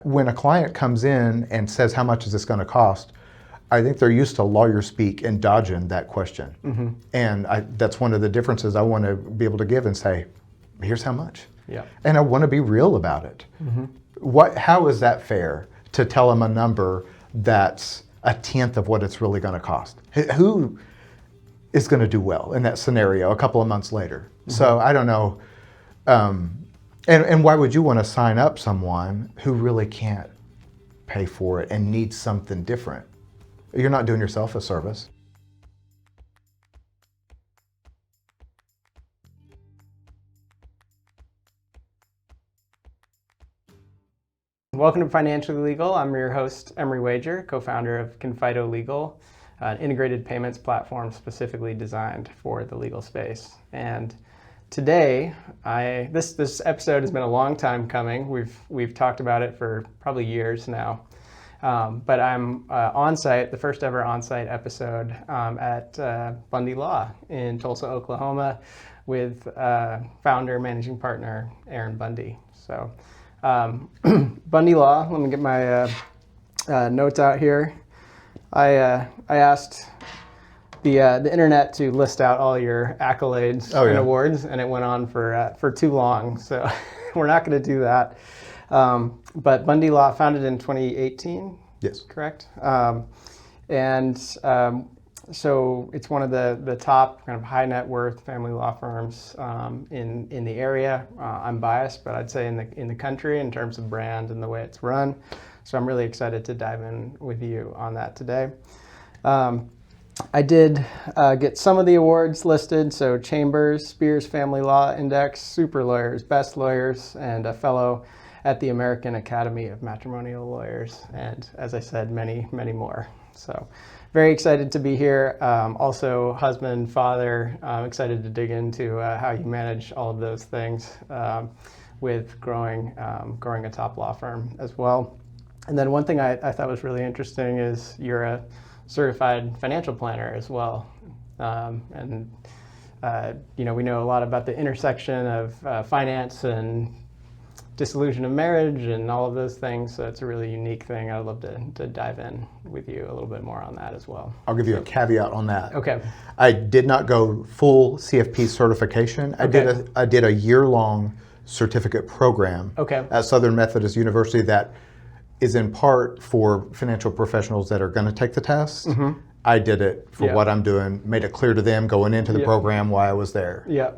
When a client comes in and says, how much is this going to cost? I think they're used to lawyer speak and dodging that question. And that's one of the differences I want to be able to give and say, here's how much. Yeah. And I want to be real about it. How is that fair to tell them a number that's a tenth of what it's really going to cost? Who is going to do well in that scenario a couple of months later? So I don't know. And why would you want to sign up someone who really can't pay for it and needs something different? You're not doing yourself a service. Welcome to Financially Legal. I'm your host, Emery Wager, co-founder of Confido Legal, an integrated payments platform specifically designed for the legal space. And today, this episode has been a long time coming. We've talked about it for probably years now. But I'm on site, the first ever on-site episode at Bundy Law in Tulsa, Oklahoma, with founder, managing partner, Aaron Bundy. So Bundy Law, let me get my notes out here. I asked the internet to list out all your accolades and awards, and it went on for too long, so we're not going to do that. But Bundy Law, founded in 2018. Yes. Correct. So it's one of the top kind of high net worth family law firms in the area. I'm biased, but I'd say in the country in terms of brand and the way it's run. So I'm really excited to dive in with you on that today. I did get some of the awards listed. So Chambers, Spears Family Law Index, Super Lawyers, Best Lawyers, and a fellow at the American Academy of Matrimonial Lawyers. And as I said, many, many more. So very excited to be here. Also husband, father, excited to dig into how you manage all of those things with growing a top law firm as well. And then one thing I thought was really interesting is you're a certified financial planner as well. We know a lot about the intersection of finance and dissolution of marriage and all of those things. So it's a really unique thing. I'd love to dive in with you a little bit more on that as well. I'll give you a caveat on that. Okay. I did not go full CFP certification. Okay. I did a year-long certificate program at Southern Methodist University that is in part for financial professionals that are going to take the test. I did it for what I'm doing, made it clear to them going into the program why I was there. Yeah.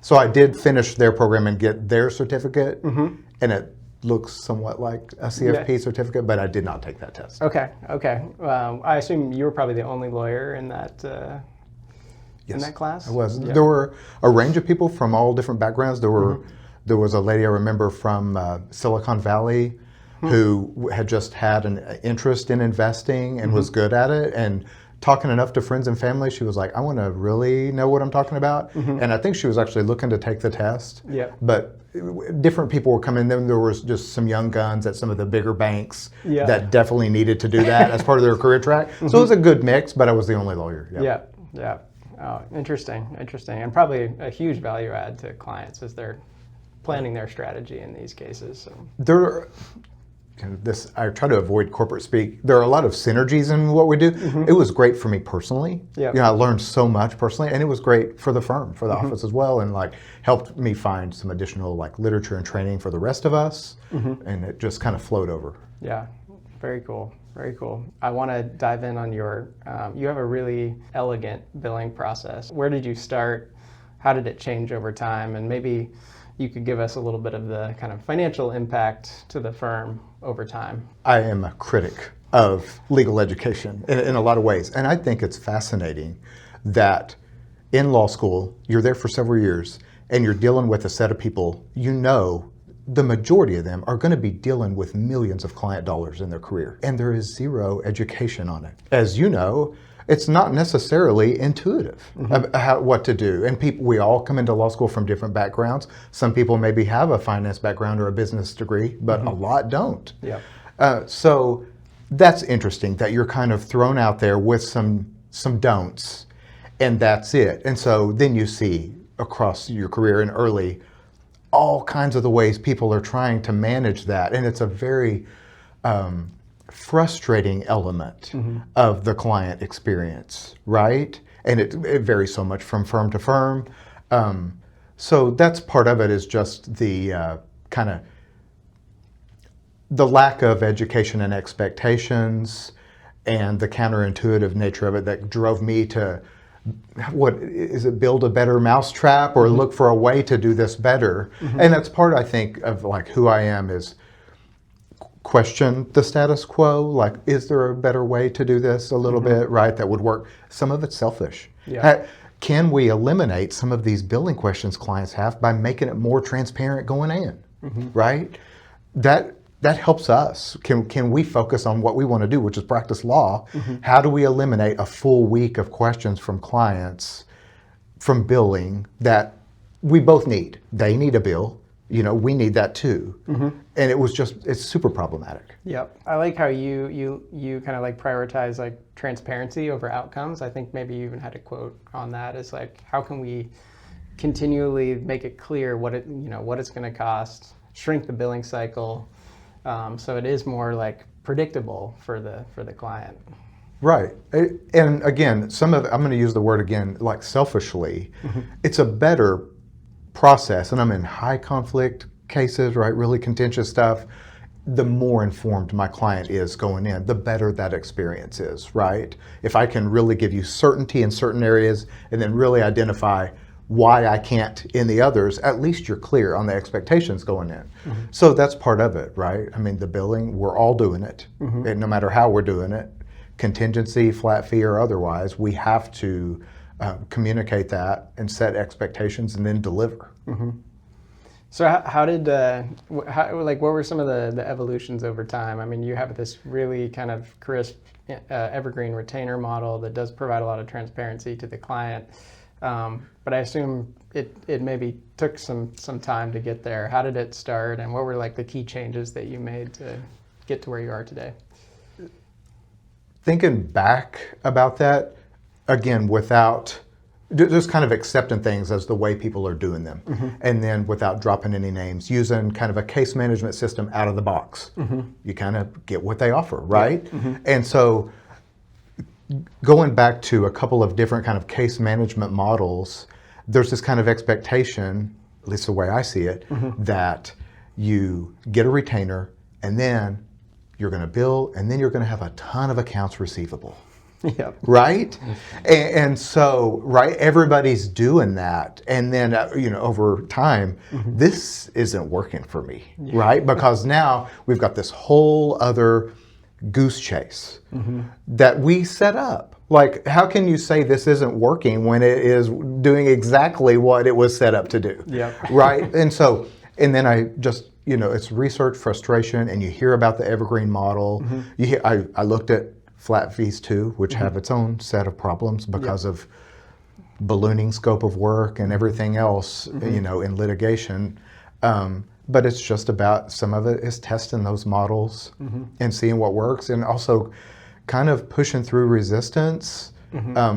So I did finish their program and get their certificate, and it looks somewhat like a CFP certificate, but I did not take that test. Okay. I assume you were probably the only lawyer in that in that class? I was. Yeah. There were a range of people from all different backgrounds. There was a lady I remember from Silicon Valley who had just had an interest in investing and was good at it, and talking enough to friends and family, she was like, I want to really know what I'm talking about. And I think she was actually looking to take the test. Yeah. But different people were coming. Then there was just some young guns at some of the bigger banks that definitely needed to do that as part of their career track. So it was a good mix, but I was the only lawyer. Yeah. Oh, interesting. And probably a huge value add to clients as they're planning their strategy in these cases. So. I try to avoid corporate speak. There are a lot of synergies in what we do. It was great for me personally. I learned so much personally, and it was great for the firm, for the office as well, and helped me find some additional literature and training for the rest of us, and it just kind of flowed over. Yeah, very cool. I want to dive in on your, you have a really elegant billing process. Where did you start? How did it change over time? And maybe you could give us a little bit of the kind of financial impact to the firm over time. I am a critic of legal education in a lot of ways. And I think it's fascinating that in law school, you're there for several years and you're dealing with a set of people, the majority of them are going to be dealing with millions of client dollars in their career. And there is zero education on it. As you know, it's not necessarily intuitive about what to do. And we all come into law school from different backgrounds. Some people maybe have a finance background or a business degree, but a lot don't. So that's interesting that you're kind of thrown out there with some don'ts, and that's it. And so then you see across your career and early all kinds of the ways people are trying to manage that. And it's a very frustrating element of the client experience, right? And it varies so much from firm to firm. So that's part of it, is just the kind of the lack of education and expectations, and the counterintuitive nature of it that drove me to, what is it, build a better mousetrap or look for a way to do this better. And that's part, I think, of like who I am, is question the status quo. Like, is there a better way to do this a little bit, right, that would work? Some of it's selfish. Yeah. Can we eliminate some of these billing questions clients have by making it more transparent going in, right? That helps us. Can we focus on what we want to do, which is practice law? How do we eliminate a full week of questions from clients from billing that we both need? They need a bill. We need that too. And it's super problematic. Yep. I like how you kind of like prioritize like transparency over outcomes. I think maybe you even had a quote on that. Is like, how can we continually make it clear what it's going to cost, shrink the billing cycle, so it is more like predictable for the client. Right. And again, I'm going to use the word again, like selfishly, it's a better process. And I'm in high conflict cases, right? Really contentious stuff. The more informed my client is going in, the better that experience is, right? If I can really give you certainty in certain areas and then really identify why I can't in the others, at least you're clear on the expectations going in. So that's part of it, right? I mean, the billing, we're all doing it, and no matter how we're doing it, contingency, flat fee, or otherwise, we have to communicate that and set expectations and then deliver. So what were some of the evolutions over time? I mean, you have this really kind of crisp evergreen retainer model that does provide a lot of transparency to the client. But I assume it maybe took some time to get there. How did it start, and what were like the key changes that you made to get to where you are today? Thinking back about that, again, without just kind of accepting things as the way people are doing them, and then without dropping any names, using kind of a case management system out of the box. You kind of get what they offer, right? And so going back to a couple of different kind of case management models, there's this kind of expectation, at least the way I see it, that you get a retainer and then you're going to bill and then you're going to have a ton of accounts receivable. Yep. Right? And so, right, everybody's doing that. And then, over time, this isn't working for me, right? Because now we've got this whole other goose chase that we set up. Like, how can you say this isn't working when it is doing exactly what it was set up to do? Yep. Right? And then I just, it's research frustration, and you hear about the evergreen model. I looked at flat fees too, which have its own set of problems because of ballooning scope of work and everything else, in litigation. But it's just about, some of it is testing those models and seeing what works, and also kind of pushing through resistance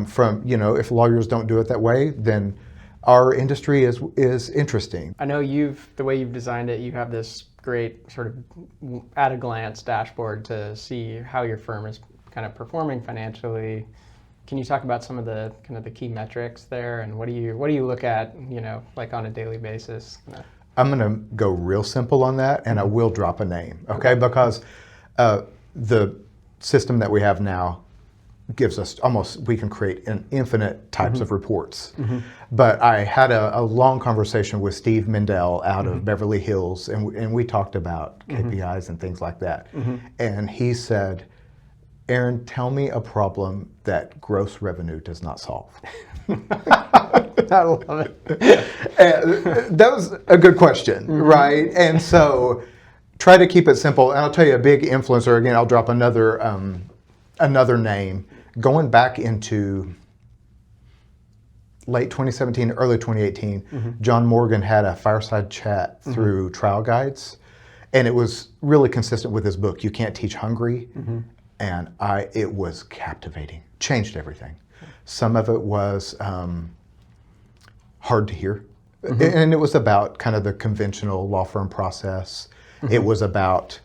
from, if lawyers don't do it that way, then our industry is interesting. I know the way you've designed it, you have this great sort of at a glance dashboard to see how your firm is kind of performing financially. Can you talk about some of the kind of the key metrics there, and what do you look at, like on a daily basis? I'm going to go real simple on that, and I will drop a name, okay? Because the system that we have now gives us we can create an infinite types of reports. But I had a long conversation with Steve Mendel out of Beverly Hills, and we talked about KPIs and things like that. And he said, Aaron, tell me a problem that gross revenue does not solve. I love it. That was a good question, right? And so try to keep it simple. And I'll tell you a big influencer, again, I'll drop another name. Going back into late 2017, early 2018, John Morgan had a fireside chat through Trial Guides. And it was really consistent with his book, You Can't Teach Hungry. And it was captivating, changed everything. Some of it was hard to hear. And it was about kind of the conventional law firm process. It was about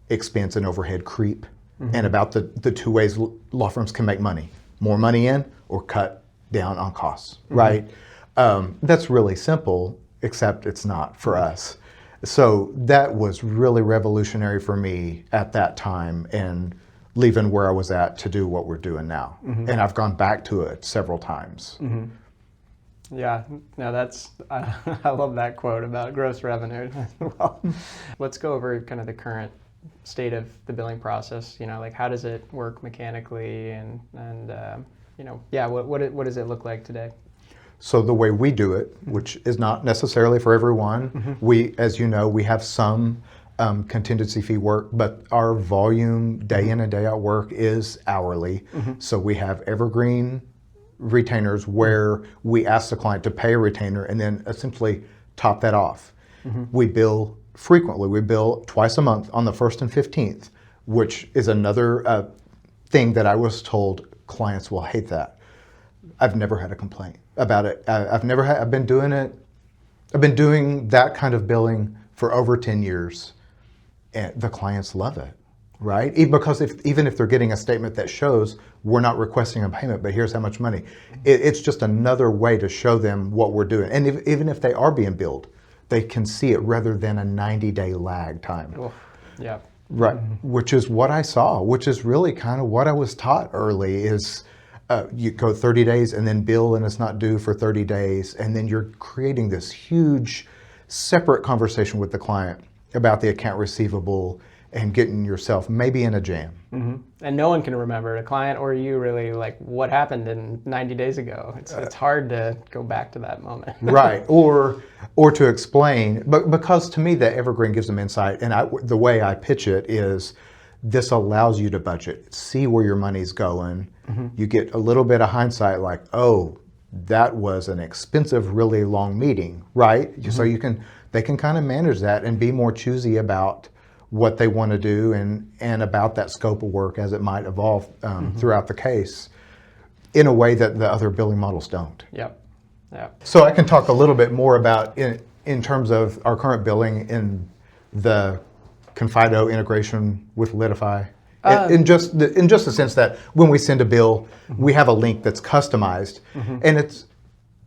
expense and overhead creep, and about the two ways law firms can make money: more money in or cut down on costs, right? That's really simple, except it's not for us. So that was really revolutionary for me at that time, and leaving where I was at to do what we're doing now. And I've gone back to it several times. Yeah, no, I love that quote about gross revenue. Well, let's go over kind of the current state of the billing process. Like how does it work mechanically, and what does it look like today? So the way we do it, which is not necessarily for everyone, we, as you know, we have some contingency fee work, but our volume day in and day out work is hourly. So we have evergreen retainers where we ask the client to pay a retainer and then essentially top that off. We bill frequently. We bill twice a month on the 1st and 15th, which is another thing that I was told clients will hate that. I've never had a complaint about it. I've been doing that kind of billing for over 10 years, and the clients love it, right? Because even if they're getting a statement that shows we're not requesting a payment, but here's how much money, it's just another way to show them what we're doing. And even if they are being billed, they can see it rather than a 90-day lag time. Oh, yeah. Right, which is what I saw, which is really kind of what I was taught early is you go 30 days and then bill and it's not due for 30 days. And then you're creating this huge separate conversation with the client about the account receivable and getting yourself maybe in a jam. And no one can remember, the client or you, really, like what happened in 90 days ago. It's hard to go back to that moment. Right, or to explain, but because to me the evergreen gives them insight, and the way I pitch it is this allows you to budget, see where your money's going. You get a little bit of hindsight like, oh, that was an expensive, really long meeting, right? So they can kind of manage that and be more choosy about what they want to do and about that scope of work as it might evolve throughout the case in a way that the other billing models don't. Yep. So I can talk a little bit more about in terms of our current billing in the Confido integration with Litify. In just the sense that when we send a bill, we have a link that's customized, and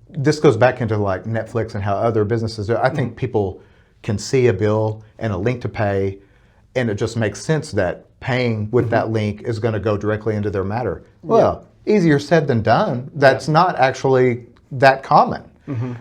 this goes back into like Netflix and how other businesses do. I think people can see a bill and a link to pay, and it just makes sense that paying with that link is going to go directly into their matter. Well, easier said than done. That's not actually that common.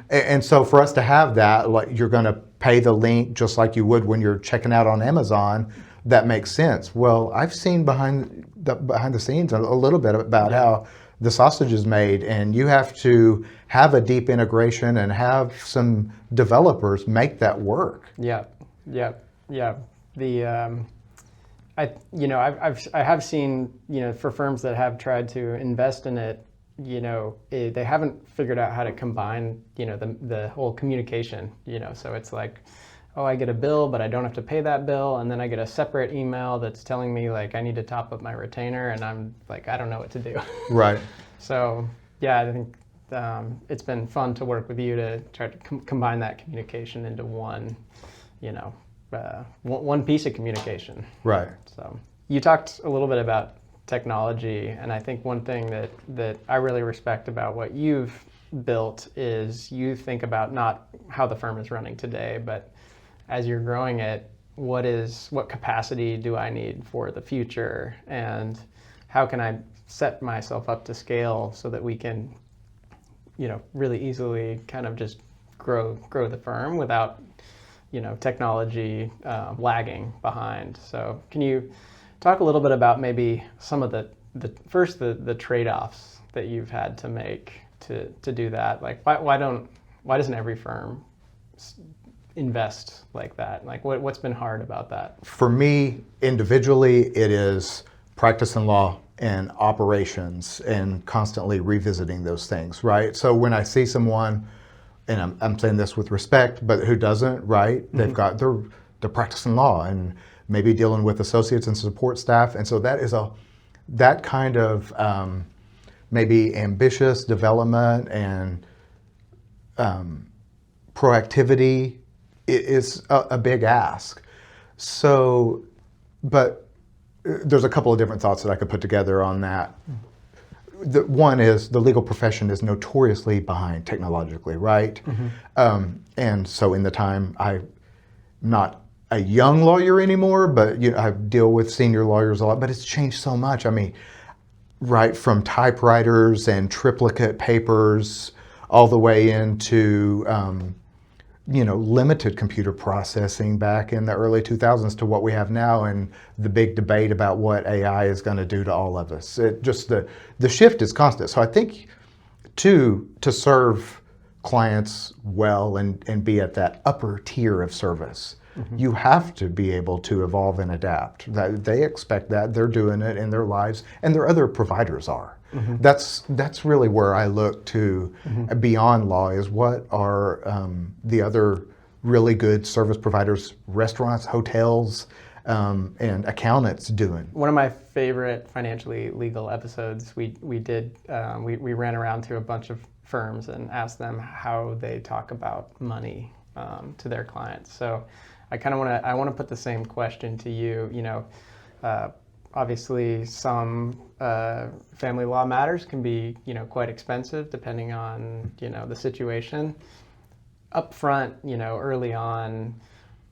And so for us to have that, like you're going to pay the link just like you would when you're checking out on Amazon, that makes sense. Well, I've seen behind the scenes a little bit about how the sausage is made, and you have to have a deep integration and have some developers make that work. Yeah. I have seen, for firms that have tried to invest in it, they haven't figured out how to combine, the whole communication, so it's like, oh, I get a bill, but I don't have to pay that bill. And then I get a separate email that's telling me like I need to top up my retainer, and I'm like, I don't know what to do. Right. So yeah, I think it's been fun to work with you to try to combine that communication into one, one piece of communication. Right. So you talked a little bit about technology, and I think one thing that I really respect about what you've built is you think about not how the firm is running today, but as you're growing it, what capacity do I need for the future, and how can I set myself up to scale so that we can, really easily kind of just grow the firm without, technology lagging behind. So can you talk a little bit about maybe some of the trade-offs that you've had to make to do that? Like why doesn't every firm invest like that? Like what's been hard about that? For me individually, it is practice in law and operations and constantly revisiting those things, right? So when I see someone, and I'm saying this with respect, but who doesn't, right? They've got their practice in law and maybe dealing with associates and support staff. And so that is that kind of maybe ambitious development and proactivity is a big ask. So but there's a couple of different thoughts that I could put together on that. One is the legal profession is notoriously behind technologically, right? And so in the time, I'm not a young lawyer anymore, but I deal with senior lawyers a lot, but it's changed so much. I mean, right from typewriters and triplicate papers all the way into limited computer processing back in the early 2000s to what we have now, and the big debate about what AI is going to do to all of us. The shift is constant. So I think to serve clients well and be at that upper tier of service, you have to be able to evolve and adapt. That they expect that, they're doing it in their lives, and their other providers are. That's really where I look to beyond law, is what are the other really good service providers, restaurants, hotels, and accountants doing. One of my favorite financially legal episodes we did, we ran around to a bunch of firms and asked them how they talk about money to their clients. So I want to put the same question to you. Obviously some family law matters can be quite expensive depending on the situation. Up front, early on,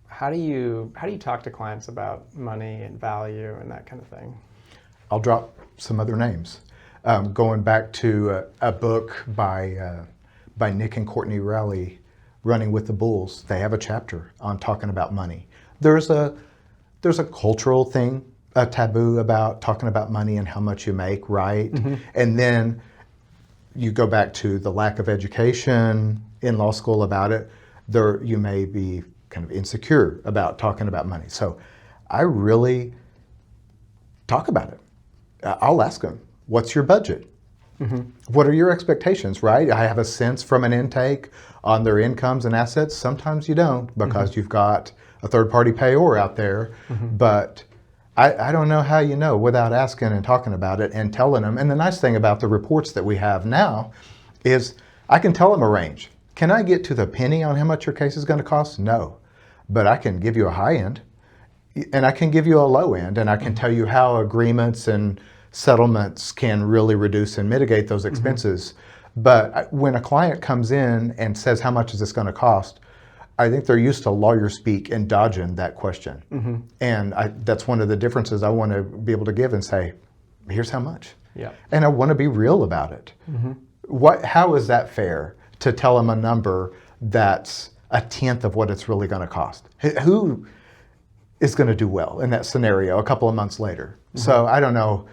how do you talk to clients about money and value and that kind of thing? I'll drop some other names. Going back to a book by Nick and Courtney Rowley, Running with the Bulls, they have a chapter on talking about money. There's a cultural thing, a taboo about talking about money and how much you make, right? And then you go back to the lack of education in law school about it. You may be kind of insecure about talking about money. So I really talk about it. I'll ask them, what's your budget? What are your expectations, right? I have a sense from an intake on their incomes and assets. Sometimes you don't, because you've got a third-party payor out there. But I don't know how you know without asking and talking about it and telling them. And the nice thing about the reports that we have now is I can tell them a range. Can I get to the penny on how much your case is going to cost? No. But I can give you a high end, and I can give you a low end, and I can tell you how agreements and settlements can really reduce and mitigate those expenses. But when a client comes in and says, how much is this going to cost? I think they're used to lawyer speak and dodging that question. And that's one of the differences I want to be able to give and say, here's how much. And I want to be real about it. How is that fair to tell them a number that's a tenth of what it's really going to cost? Who is going to do well in that scenario a couple of months later? So I don't know.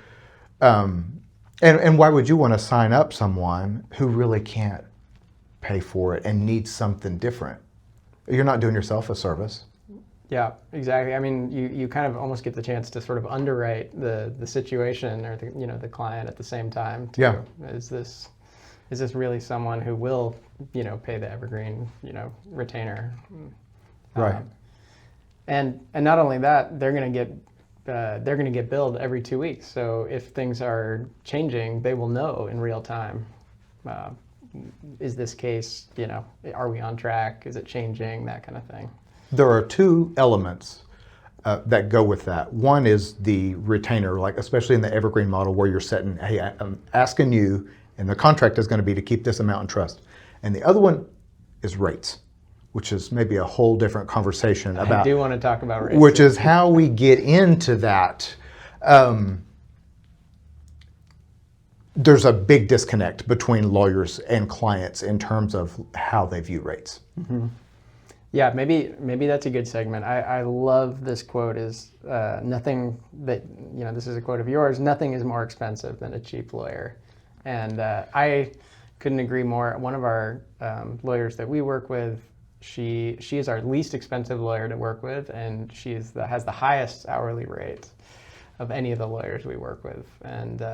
And why would you want to sign up someone who really can't pay for it and needs something different? You're not doing yourself a service. Yeah, exactly. I mean, you kind of almost get the chance to sort of underwrite the situation or the client at the same time too. Is this really someone who will pay the evergreen retainer? Right. And not only that, they're going to get billed every 2 weeks. So if things are changing, they will know in real time. Is this case, are we on track? Is it changing? That kind of thing. There are two elements that go with that. One is the retainer, like especially in the evergreen model where you're setting, hey, I'm asking you, and the contract is going to be to keep this amount in trust. And the other one is rates, which is maybe a whole different conversation about. I do want to talk about rates. Which is how we get into that. There's a big disconnect between lawyers and clients in terms of how they view rates. Yeah, maybe that's a good segment. I love this quote is nothing that, this is a quote of yours, nothing is more expensive than a cheap lawyer. And I couldn't agree more. One of our lawyers that we work with, she is our least expensive lawyer to work with, and has the highest hourly rate of any of the lawyers we work with. And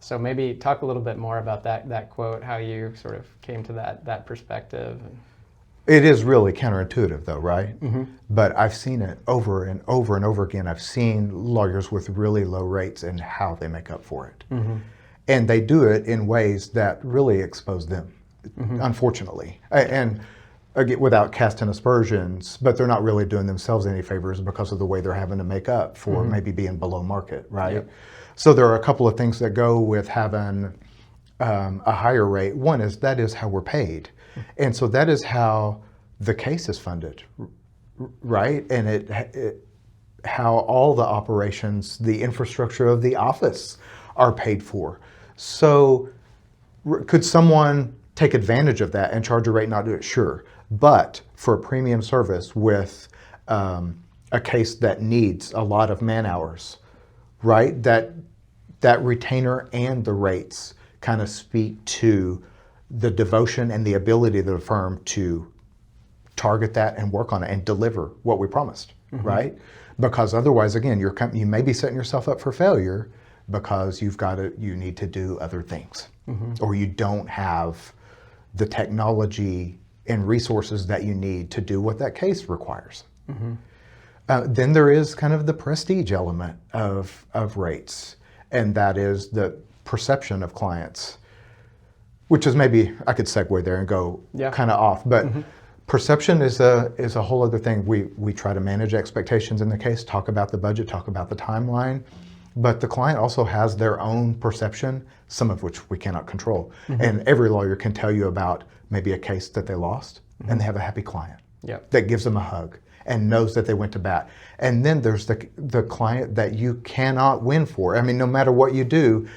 so maybe talk a little bit more about that quote, how you sort of came to that perspective. It is really counterintuitive though, right? But I've seen it over and over and over again. I've seen lawyers with really low rates and how they make up for it. And they do it in ways that really expose them, unfortunately. And again, without casting aspersions, but they're not really doing themselves any favors because of the way they're having to make up for maybe being below market, right? Yep. So there are a couple of things that go with having a higher rate. One is that is how we're paid, and so that is how the case is funded, right? And it how all the operations, the infrastructure of the office are paid for. So could someone take advantage of that and charge a rate, not do it? Sure. But for a premium service with a case that needs a lot of man hours, right? That retainer and the rates kind of speak to the devotion and the ability of the firm to target that and work on it and deliver what we promised, right? Because otherwise, again, you may be setting yourself up for failure because you need to do other things, or you don't have the technology and resources that you need to do what that case requires. Then there is kind of the prestige element of rates, and that is the perception of clients, which is maybe I could segue there and go kind of off, but perception is a whole other thing. We try to manage expectations in the case, talk about the budget, talk about the timeline, but the client also has their own perception, some of which we cannot control. And every lawyer can tell you about maybe a case that they lost and they have a happy client that gives them a hug and knows that they went to bat. And then there's the client that you cannot win for. I mean, no matter what you do,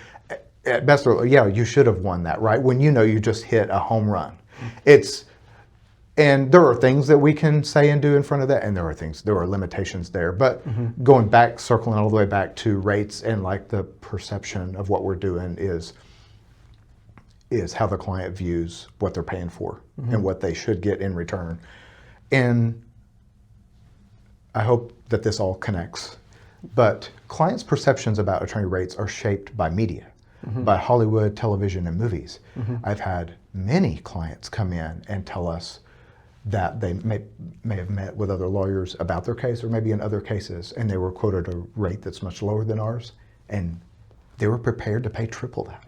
at best, you should have won that, right? When you know you just hit a home run. And there are things that we can say and do in front of that, and there are limitations there. But going back, circling all the way back to rates and like the perception of what we're doing is how the client views what they're paying for and what they should get in return. And I hope that this all connects. But clients' perceptions about attorney rates are shaped by media, by Hollywood, television, and movies. I've had many clients come in and tell us that they may have met with other lawyers about their case or maybe in other cases, and they were quoted a rate that's much lower than ours, and they were prepared to pay triple that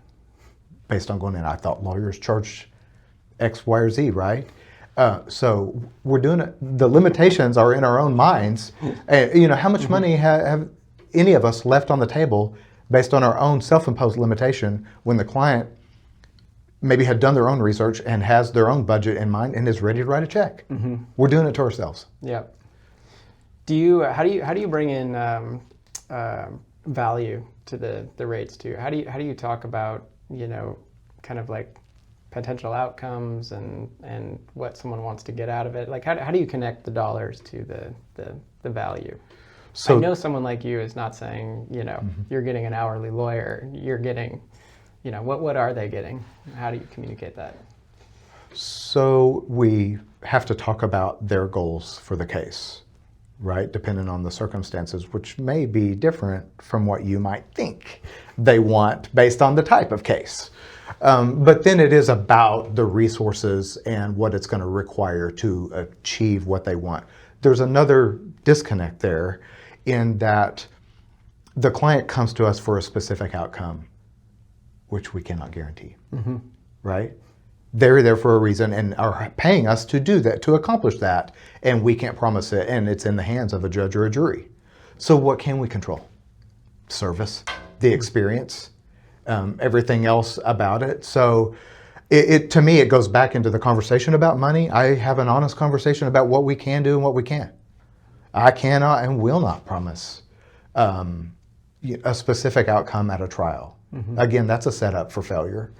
based on going in. I thought lawyers charge X, Y, or Z, right? So we're doing it. The limitations are in our own minds. And, how much money have any of us left on the table based on our own self-imposed limitation when the client maybe had done their own research and has their own budget in mind and is ready to write a check? We're doing it to ourselves. Yeah. How do you bring in value to the rates too? How do you talk about kind of like potential outcomes and what someone wants to get out of it? Like how do you connect the dollars to the value? So I know someone like you is not saying you're getting an hourly lawyer. You're getting what are they getting? How do you communicate that? So we have to talk about their goals for the case, right? Depending on the circumstances, which may be different from what you might think they want based on the type of case. But then it is about the resources and what it's going to require to achieve what they want. There's another disconnect there in that the client comes to us for a specific outcome, which we cannot guarantee, right? They're there for a reason and are paying us to do that, to accomplish that, and we can't promise it, and it's in the hands of a judge or a jury. So what can we control? Service, the experience, everything else about it. So to me, it goes back into the conversation about money. I have an honest conversation about what we can do and what we can't. I cannot and will not promise a specific outcome at a trial. Again, that's a setup for failure.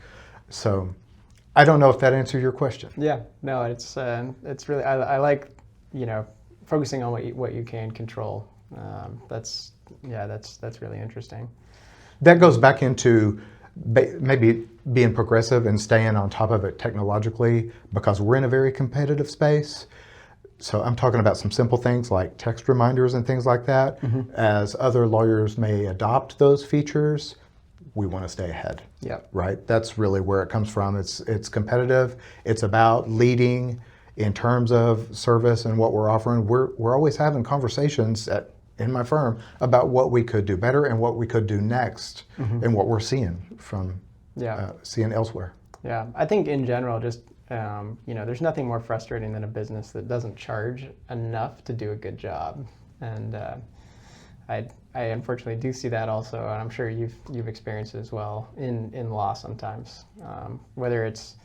So I don't know if that answered your question. Yeah, no, it's really, I like, focusing on what you can control. That's really interesting. That goes back into maybe being progressive and staying on top of it technologically, because we're in a very competitive space. So I'm talking about some simple things like text reminders and things like that. As other lawyers may adopt those features, we want to stay ahead. Right? That's really where it comes from. It's competitive. It's about leading in terms of service and what we're offering. We're always having conversations in my firm about what we could do better and what we could do next and what we're seeing from seeing elsewhere. Yeah, I think in general, just there's nothing more frustrating than a business that doesn't charge enough to do a good job. And I unfortunately do see that also, and I'm sure you've experienced it as well in law sometimes, whether it's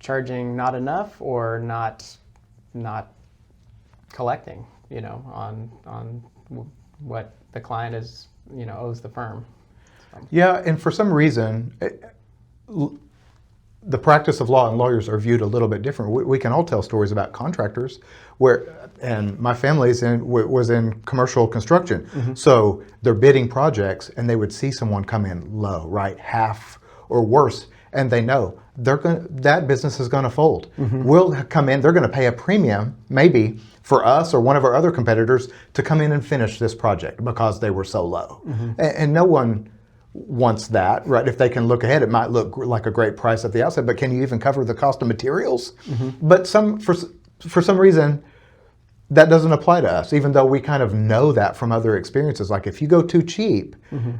charging not enough or not collecting, on what the client is, owes the firm. So. Yeah, and for some reason, the practice of law and lawyers are viewed a little bit different. We can all tell stories about contractors and my family's was in commercial construction. Mm-hmm. So they're bidding projects and they would see someone come in low, right? Half or worse. And they know that business is going to fold. Mm-hmm. We'll come in, they're going to pay a premium, maybe for us or one of our other competitors to come in and finish this project because they were so low. Mm-hmm. And no one wants that, right? If they can look ahead, it might look like a great price at the outset, but can you even cover the cost of materials? Mm-hmm. But for some reason, that doesn't apply to us, even though we kind of know that from other experiences. Like if you go too cheap, mm-hmm.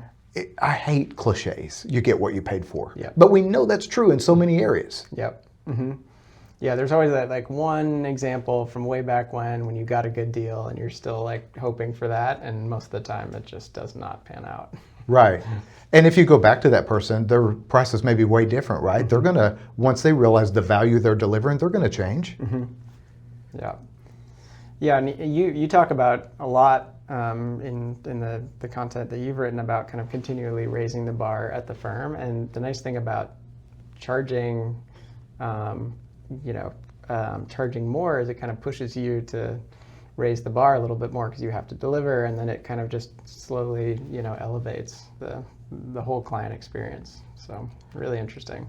I hate cliches. You get what you paid for. Yep. But we know that's true in so many areas. Yep. Mm-hmm. Yeah, there's always that like one example from way back when you got a good deal and you're still like hoping for that, and most of the time it just does not pan out. Right. And if you go back to that person, their prices may be way different, right? Mm-hmm. They're going to, once they realize the value they're delivering, they're going to change. Mm-hmm. Yeah. Yeah, and you talk about a lot in the content that you've written about kind of continually raising the bar at the firm. And the nice thing about charging, charging more is it kind of pushes you to raise the bar a little bit more because you have to deliver, and then it kind of just slowly, elevates the whole client experience. So really interesting.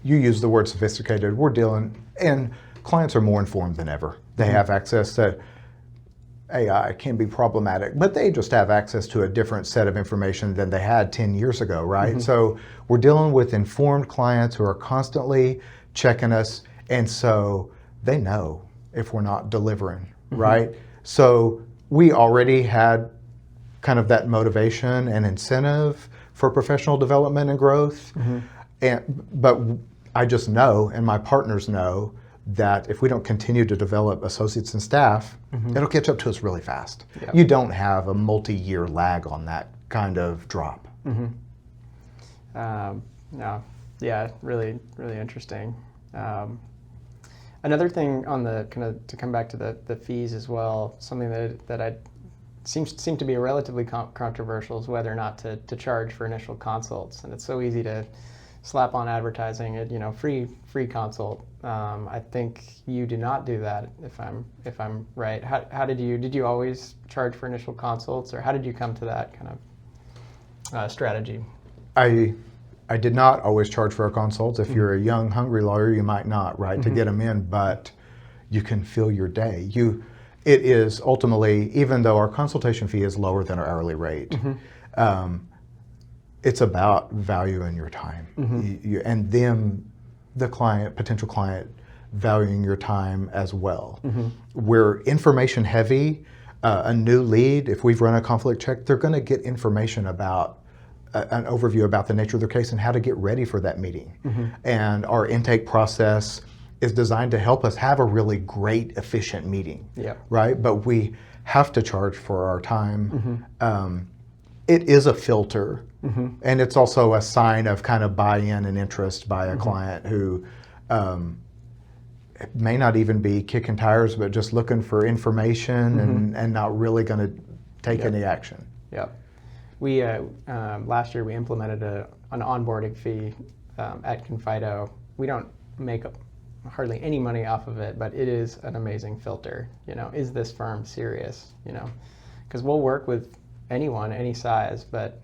You use the word sophisticated. We're dealing, and clients are more informed than ever. They mm-hmm. have access to AI, can be problematic, but they just have access to a different set of information than they had 10 years ago, right? Mm-hmm. So we're dealing with informed clients who are constantly checking us, and so they know if we're not delivering, mm-hmm. right? So we already had kind of that motivation and incentive for professional development and growth, mm-hmm. But I just know, and my partners know, that if we don't continue to develop associates and staff, mm-hmm. it'll catch up to us really fast. Yep. You don't have a multi-year lag on that kind of drop. Mm-hmm. No, yeah, really, really interesting. Another thing on the kind of to come back to the fees as well, something that seems to be relatively controversial is whether or not to charge for initial consults, and it's so easy to slap on advertising it, free consult. I think you do not do that, if I'm right. How did you always charge for initial consults, or how did you come to that kind of strategy? I did not always charge for our consults. If mm-hmm. you're a young, hungry lawyer, you might not, right, mm-hmm. to get them in, but you can fill your day. It is ultimately, even though our consultation fee is lower than our hourly rate, mm-hmm. It's about value in your time, mm-hmm. And them, the client, potential client, valuing your time as well. Mm-hmm. We're information heavy. A new lead, if we've run a conflict check, they're going to get information about an overview about the nature of their case and how to get ready for that meeting. Mm-hmm. And our intake process is designed to help us have a really great, efficient meeting, right? But we have to charge for our time. Mm-hmm. It is a filter, mm-hmm. and it's also a sign of kind of buy-in and interest by a mm-hmm. client who may not even be kicking tires, but just looking for information mm-hmm. and not really going to take any action. Yep. We last year we implemented an onboarding fee at Confido. We don't make hardly any money off of it, but it is an amazing filter. Is this firm serious? Because we'll work with anyone, any size, but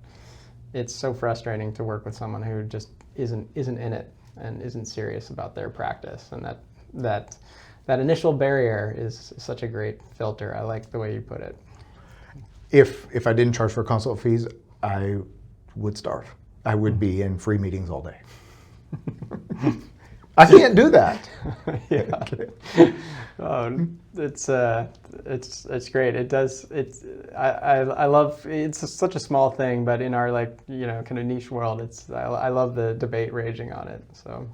it's so frustrating to work with someone who just isn't in it and isn't serious about their practice, and that initial barrier is such a great filter. I like the way you put it. If I didn't charge for consult fees, I would starve. I would be in free meetings all day. I can't do that. Yeah. It's great. It does. I love. It's such a small thing, but in our kind of niche world, I love the debate raging on it. So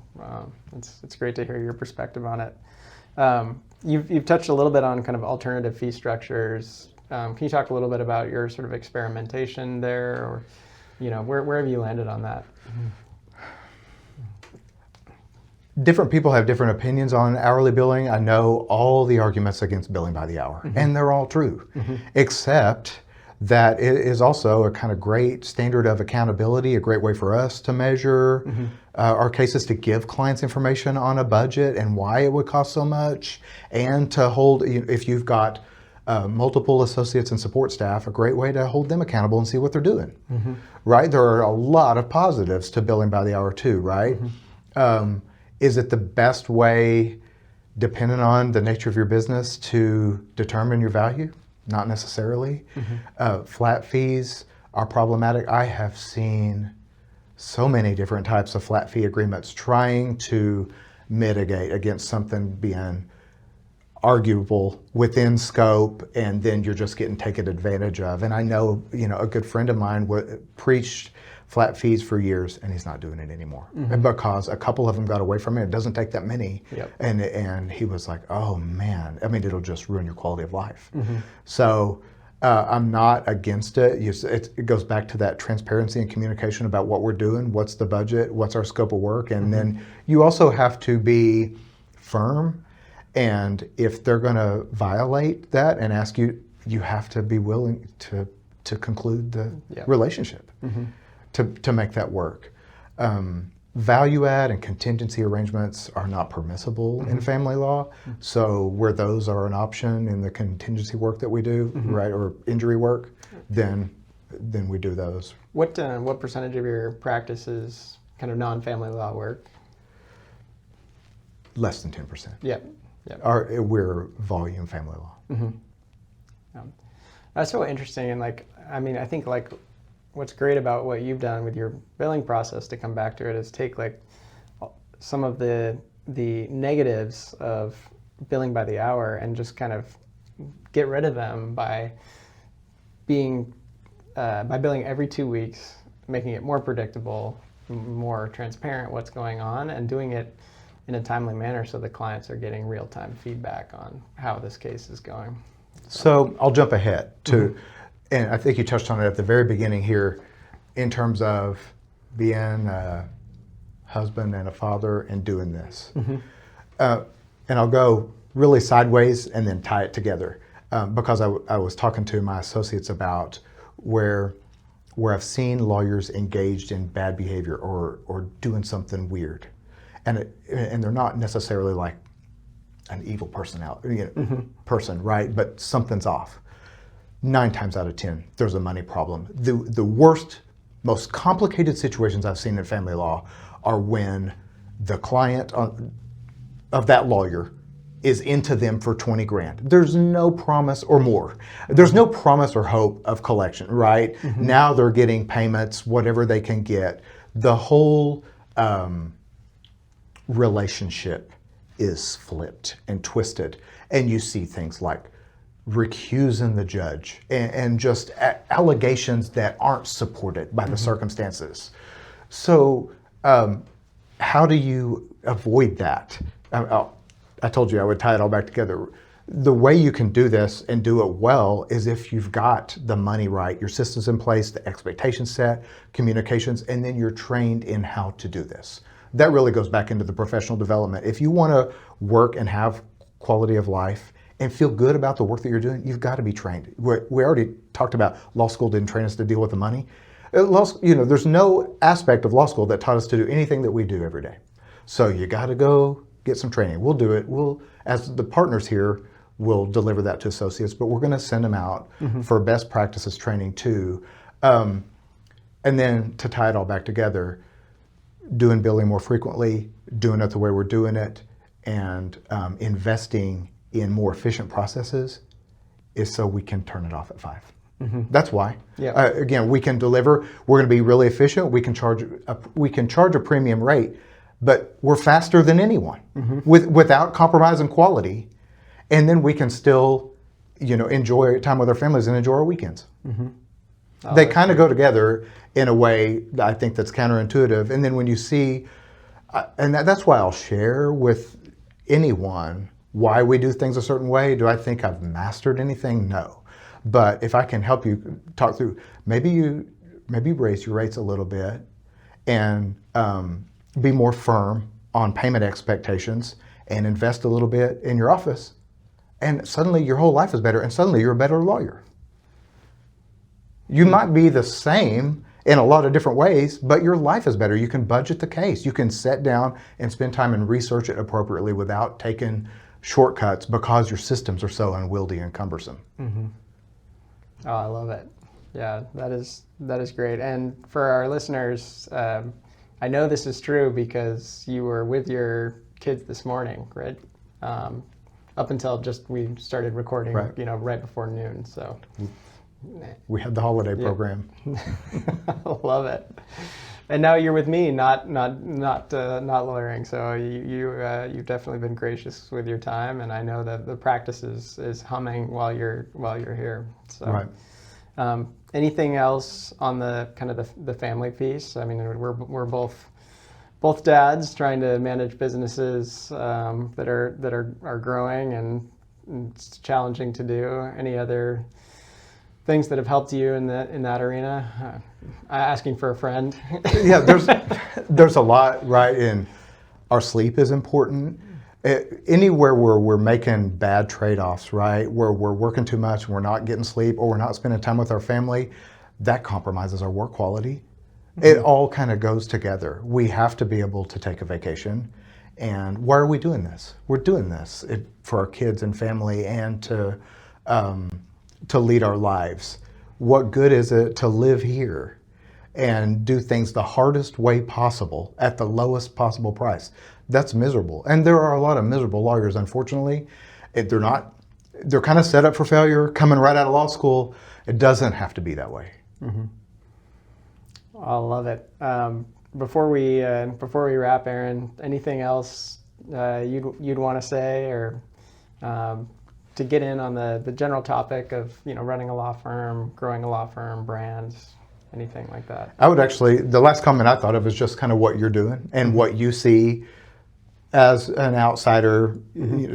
it's great to hear your perspective on it. You've touched a little bit on kind of alternative fee structures. Can you talk a little bit about your sort of experimentation there, or where have you landed on that? Different people have different opinions on hourly billing. I know all the arguments against billing by the hour, and they're all true, except that it is also a kind of great standard of accountability, a great way for us to measure our cases, to give clients information on a budget and why it would cost so much, and to hold, if you've got multiple associates and support staff, a great way to hold them accountable and see what they're doing, right? There are a lot of positives to billing by the hour too, right? Is it the best way, depending on the nature of your business, to determine your value? Not necessarily. Flat fees are problematic. I have seen so many different types of flat fee agreements trying to mitigate against something being arguable within scope, and then you're just getting taken advantage of. And I know, a good friend of mine preached flat fees for years, and he's not doing it anymore because a couple of them got away from it. It doesn't take that many. Yep. And he was like, oh man, I mean, it'll just ruin your quality of life. So I'm not against it. It goes back to that transparency and communication about what we're doing, what's the budget, what's our scope of work. And then you also have to be firm. And if they're going to violate that and ask you, you have to be willing to conclude the relationship. To make that work. Value add and contingency arrangements are not permissible in family law. So where those are an option in the contingency work that we do, right, or injury work, then we do those. What percentage of your practice is kind of non-family law work? Less than 10%. Yep. We're volume family law. That's so interesting, and I think what's great about what you've done with your billing process, to come back to it, is take some of the negatives of billing by the hour and just kind of get rid of them by billing every 2 weeks, making it more predictable, more transparent what's going on, and doing it in a timely manner so the clients are getting real-time feedback on how this case is going. So I'll jump ahead to, and I think you touched on it at the very beginning here, in terms of being a husband and a father and doing this. And I'll go really sideways and then tie it together, because I was talking to my associates about where I've seen lawyers engaged in bad behavior or doing something weird, and they're not necessarily like an evil personality, person, right? But something's off. 9 times out of 10, there's a money problem. The worst, most complicated situations I've seen in family law are when the client of that lawyer is into them for 20 grand. There's no promise or more. There's no promise or hope of collection, right? Now they're getting payments, whatever they can get. The whole relationship is flipped and twisted. And you see things like recusing the judge and just allegations that aren't supported by the circumstances. So how do you avoid that? I told you I would tie it all back together. The way you can do this and do it well is if you've got the money right, your systems in place, the expectations set, communications, and then you're trained in how to do this. That really goes back into the professional development. If you want to work and have quality of life and feel good about the work that you're doing, you've got to be trained. We already talked about law school didn't train us to deal with the money. There's no aspect of law school that taught us to do anything that we do every day. So you got to go get some training. We'll do it. As the partners here, we'll deliver that to associates, but we're going to send them out for best practices training too. And then to tie it all back together, doing billing more frequently, doing it the way we're doing it, and investing in more efficient processes is so we can turn it off at 5. That's why. Yeah. Again, we can deliver. We're going to be really efficient. We can charge a premium rate, but we're faster than anyone without compromising quality. And then we can still, enjoy time with our families and enjoy our weekends. They kind of go together in a way that I think that's counterintuitive. And then when you see, and that's why I'll share with anyone why we do things a certain way. Do I think I've mastered anything? No. But if I can help you talk through, maybe raise your rates a little bit and be more firm on payment expectations and invest a little bit in your office. And suddenly your whole life is better, and suddenly you're a better lawyer. You might be the same in a lot of different ways, but your life is better. You can budget the case. You can sit down and spend time and research it appropriately without taking shortcuts because your systems are so unwieldy and cumbersome. Oh, I love it. Yeah, that is great. And for our listeners, I know this is true because you were with your kids this morning, right? Up until just we started recording, Right. Right before noon. So We had the holiday program. love it. And now you're with me, not lawyering. So you've definitely been gracious with your time, and I know that the practice is humming while you're here. So, Right. Anything else on the kind of the family piece? I mean, we're both dads trying to manage businesses that are growing, and it's challenging to do. Any other things that have helped you in that arena? Asking for a friend. Yeah, there's a lot, right? And our sleep is important. Anywhere where we're making bad trade-offs, right? Where we're working too much and we're not getting sleep, or we're not spending time with our family, that compromises our work quality. It all kind of goes together. We have to be able to take a vacation. And why are we doing this? We're doing this for our kids and family, and to lead our lives. What good is it to live here and do things the hardest way possible at the lowest possible price? That's miserable. And there are a lot of miserable lawyers, unfortunately. They're kind of set up for failure, coming right out of law school. It doesn't have to be that way. I love it. Before we wrap, Aaron, anything else you'd want to say, or to get in on the general topic of running a law firm, growing a law firm, brands, anything like that? I would actually, the last comment I thought of is just kind of what you're doing and what you see as an outsider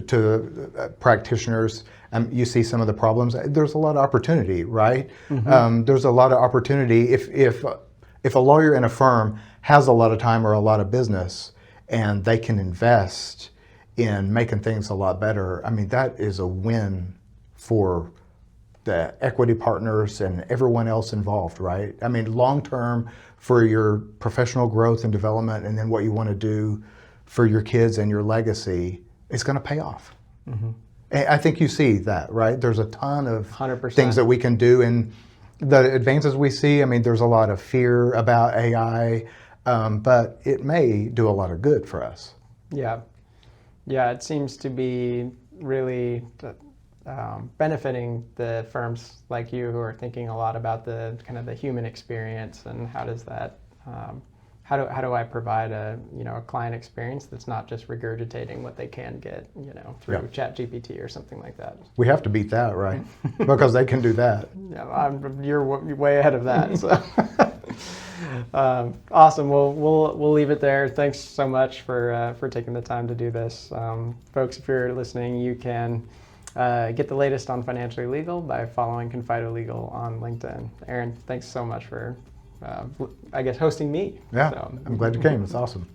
to practitioners. You see some of the problems. There's a lot of opportunity, right? There's a lot of opportunity if a lawyer in a firm has a lot of time or a lot of business, and they can invest in making things a lot better. I mean, that is a win for the equity partners and everyone else involved, right? I mean, long term for your professional growth and development, and then what you want to do for your kids and your legacy, it's going to pay off. And I think you see that, right? There's a ton of 100%. things that we can do, and the advances we see, I mean, there's a lot of fear about AI, but it may do a lot of good for us. Yeah, it seems to be really benefiting the firms like you who are thinking a lot about the kind of the human experience, and how does that, how do I provide a client experience that's not just regurgitating what they can get through ChatGPT or something like that. We have to beat that, right? Because they can do that. Yeah, you're way ahead of that. So. Awesome. Well, we'll leave it there. Thanks so much for taking the time to do this, folks. If you're listening, you can get the latest on Financially Legal by following Confido Legal on LinkedIn. Aaron, thanks so much for hosting me. Yeah, so. I'm glad you came. It's awesome.